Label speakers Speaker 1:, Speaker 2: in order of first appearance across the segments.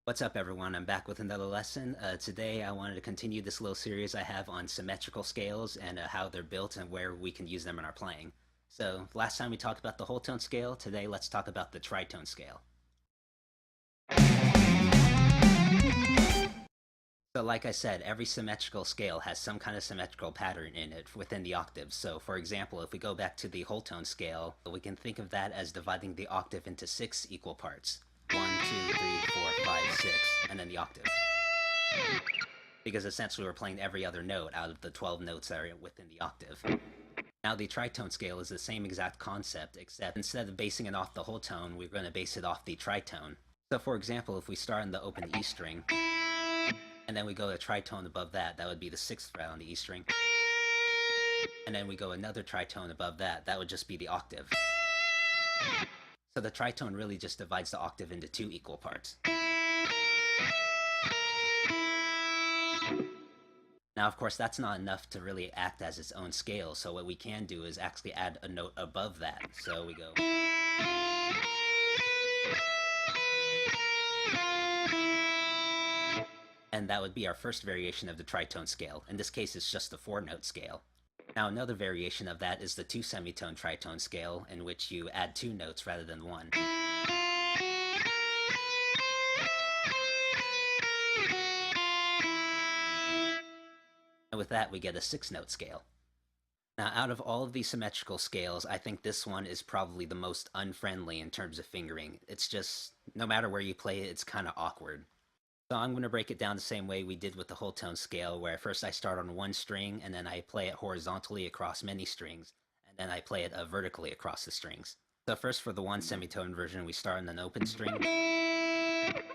Speaker 1: What's up, everyone? I'm back with another lesson. Today, I wanted to continue this little series I have on symmetrical scales and how they're built and where we can use them in our playing. So, last time we talked about the whole tone scale. Today, let's talk about the tritone scale. So, like I said, every symmetrical scale has some kind of symmetrical pattern in it within the octaves. So, for example, if we go back to the whole tone scale, we can think of that as dividing the octave into 6 equal parts. 1, 2, 3, 4, 5, 6, and then the octave. Because essentially we're playing every other note out of the 12 notes that are within the octave. Now the tritone scale is the same exact concept, except instead of basing it off the whole tone, we're going to base it off the tritone. So for example, if we start on the open E string, and then we go a tritone above that, that would be the 6th fret on the E string. And then we go another tritone above that, that would just be the octave. So the tritone really just divides the octave into 2 equal parts. Now, of course, that's not enough to really act as its own scale, so what we can do is actually add a note above that. So we go... And that would be our first variation of the tritone scale. In this case, it's just the 4-note scale. Now, another variation of that is the 2-semitone tritone scale, in which you add 2 notes rather than 1. And with that, we get a 6-note scale. Now, out of all of these symmetrical scales, I think this one is probably the most unfriendly in terms of fingering. It's just, no matter where you play it, it's kind of awkward. So I'm going to break it down the same way we did with the whole tone scale, where first I start on one string, and then I play it horizontally across many strings, and then I play it vertically across the strings. So first for the 1-semitone version, we start on an open string,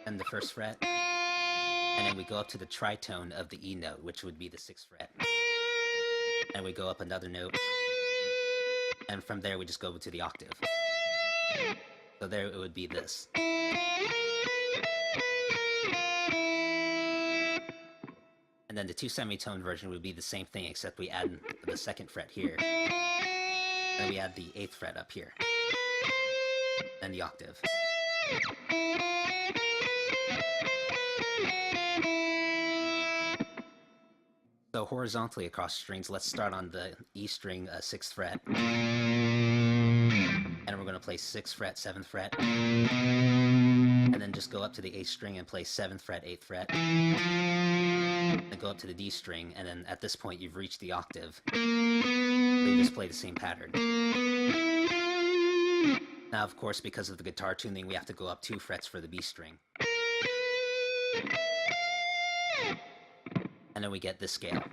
Speaker 1: and the 1st fret, and then we go up to the tritone of the E note, which would be the 6th fret. And we go up another note, and from there we just go to the octave. So there it would be this. And then the 2-semitone version would be the same thing, except we add the 2nd fret here. Then we add the 8th fret up here. And the octave. So horizontally across strings, let's start on the E string, 6th fret. And we're going to play 6th fret, 7th fret. And then just go up to the A string and play 7th fret, 8th fret. Then go up to the D string, and then at this point you've reached the octave. So you just play the same pattern. Now, of course, because of the guitar tuning, we have to go up 2 frets for the B string. And then we get this scale.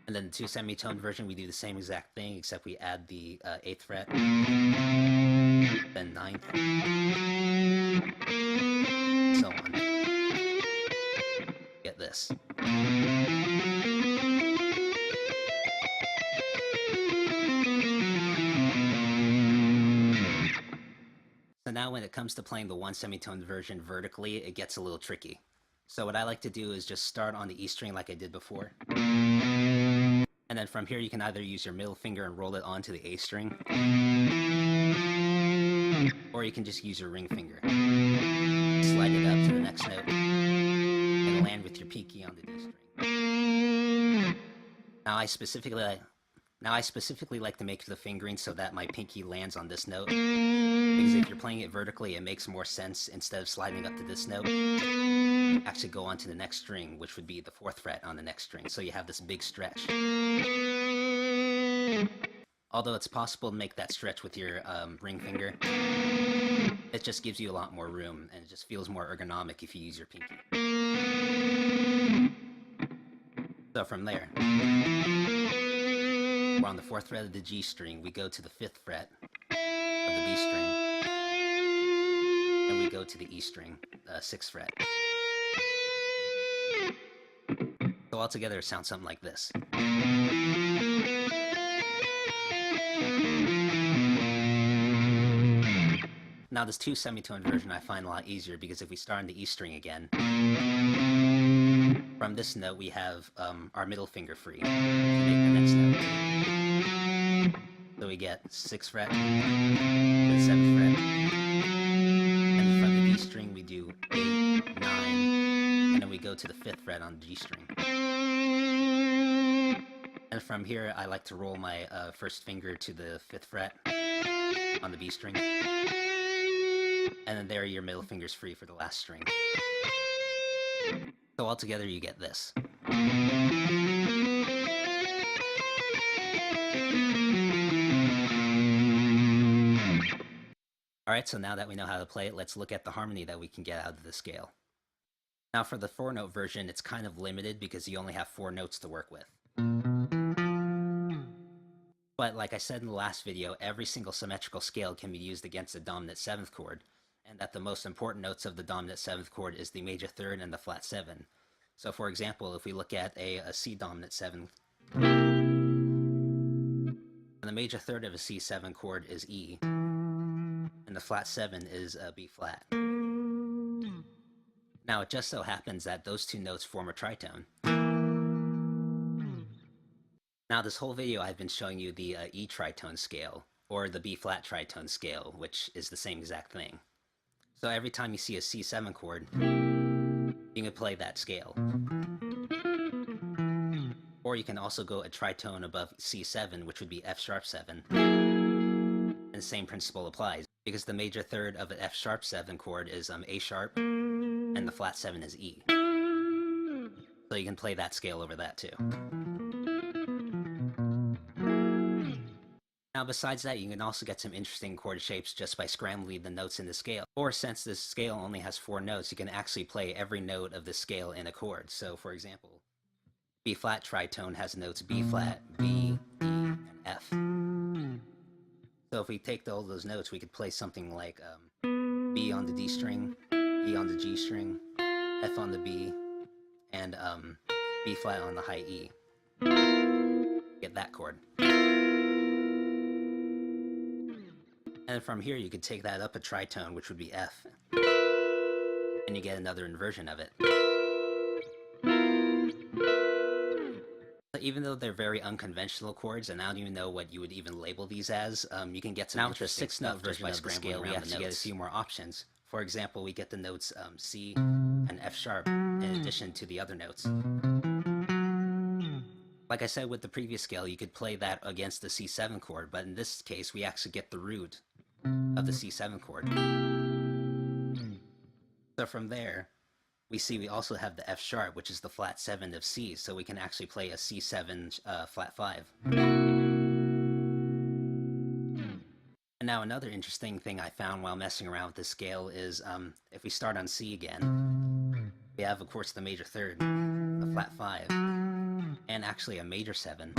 Speaker 1: And then the 2-semitone version, we do the same exact thing, except we add the 8th fret, then 9th, so on. Get this. So now when it comes to playing the 1-semitone version vertically, it gets a little tricky. So what I like to do is just start on the E string like I did before. And then from here you can either use your middle finger and roll it onto the A string, or you can just use your ring finger. Slide it up to the next note, and land with your pinky on the D string. Now I specifically like to make the fingering so that my pinky lands on this note, because if you're playing it vertically, it makes more sense, instead of sliding up to this note, actually go on to the next string, which would be the 4th fret on the next string, so you have this big stretch. Although it's possible to make that stretch with your ring finger, it just gives you a lot more room, and it just feels more ergonomic if you use your pinky. So from there, we're on the 4th fret of the G string, we go to the 5th fret of the B string, and we go to the E string, 6th fret. So altogether it sounds something like this. Now this 2-semitone version I find a lot easier, because if we start on the E string again, from this note we have our middle finger free to make the next note. at 6th fret to the 7th fret. And from the D string we do 8, 9, and then we go to the 5th fret on the G string. And from here I like to roll my first finger to the 5th fret on the B string. And then there your middle finger's free for the last string. So altogether you get this. Alright, so now that we know how to play it, let's look at the harmony that we can get out of the scale. Now for the 4-note version, it's kind of limited because you only have 4 notes to work with. But like I said in the last video, every single symmetrical scale can be used against the dominant 7th chord, and that the most important notes of the dominant 7th chord is the major 3rd and the flat 7. So for example, if we look at a C dominant 7, the major 3rd of a C7 chord is E, and the flat 7 is B flat. Now it just so happens that those two notes form a tritone. Now this whole video I've been showing you the E tritone scale, or the B flat tritone scale, which is the same exact thing. So every time you see a C7 chord, you can play that scale. Or you can also go a tritone above C7, which would be F sharp 7. And the same principle applies, because the major 3rd of an F sharp 7 chord is A sharp, and the flat 7 is E. So you can play that scale over that too. Now besides that, you can also get some interesting chord shapes just by scrambling the notes in the scale. Or since this scale only has 4 notes, you can actually play every note of the scale in a chord. So for example, B flat tritone has notes B flat, B, E, and F. So if we take all those notes, we could play something like B on the D string, E on the G string, F on the B, and B flat on the high E. Get that chord. And from here you could take that up a tritone, which would be F, and you get another inversion of it. Even though they're very unconventional chords, and I don't even know what you would even label these as, you can get some now interesting stuff. Now with the 6-note version of the scale, we actually get a few more options. For example, we get the notes C and F sharp in addition to the other notes. Like I said with the previous scale, you could play that against the C7 chord, but in this case we actually get the root of the C7 chord. So from there, we see we also have the F sharp, which is the flat 7 of C, so we can actually play a C7 flat 5. And now another interesting thing I found while messing around with this scale is if we start on C again, we have of course the major 3rd, a flat 5, and actually a major 7.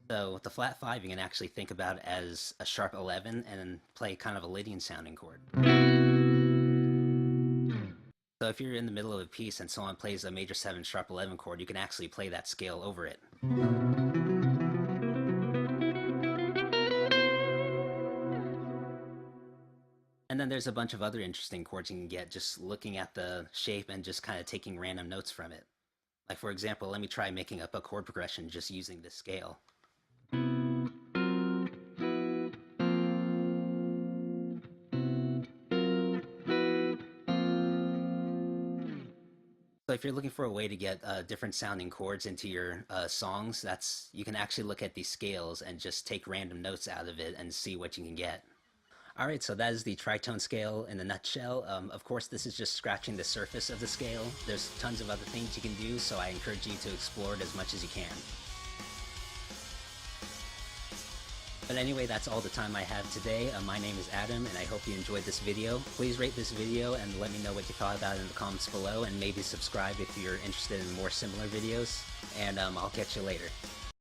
Speaker 1: So with the flat 5 you can actually think about it as a sharp 11 and play kind of a Lydian sounding chord. So if you're in the middle of a piece and someone plays a major 7 sharp 11 chord, you can actually play that scale over it. And then there's a bunch of other interesting chords you can get just looking at the shape and just kind of taking random notes from it. Like for example, let me try making up a chord progression just using this scale. So if you're looking for a way to get different sounding chords into your songs, you can actually look at these scales and just take random notes out of it and see what you can get. Alright, so that is the tritone scale in a nutshell. Of course, this is just scratching the surface of the scale. There's tons of other things you can do, so I encourage you to explore it as much as you can. But anyway, that's all the time I have today. My name is Adam, and I hope you enjoyed this video. Please rate this video and let me know what you thought about it in the comments below, and maybe subscribe if you're interested in more similar videos. And I'll catch you later.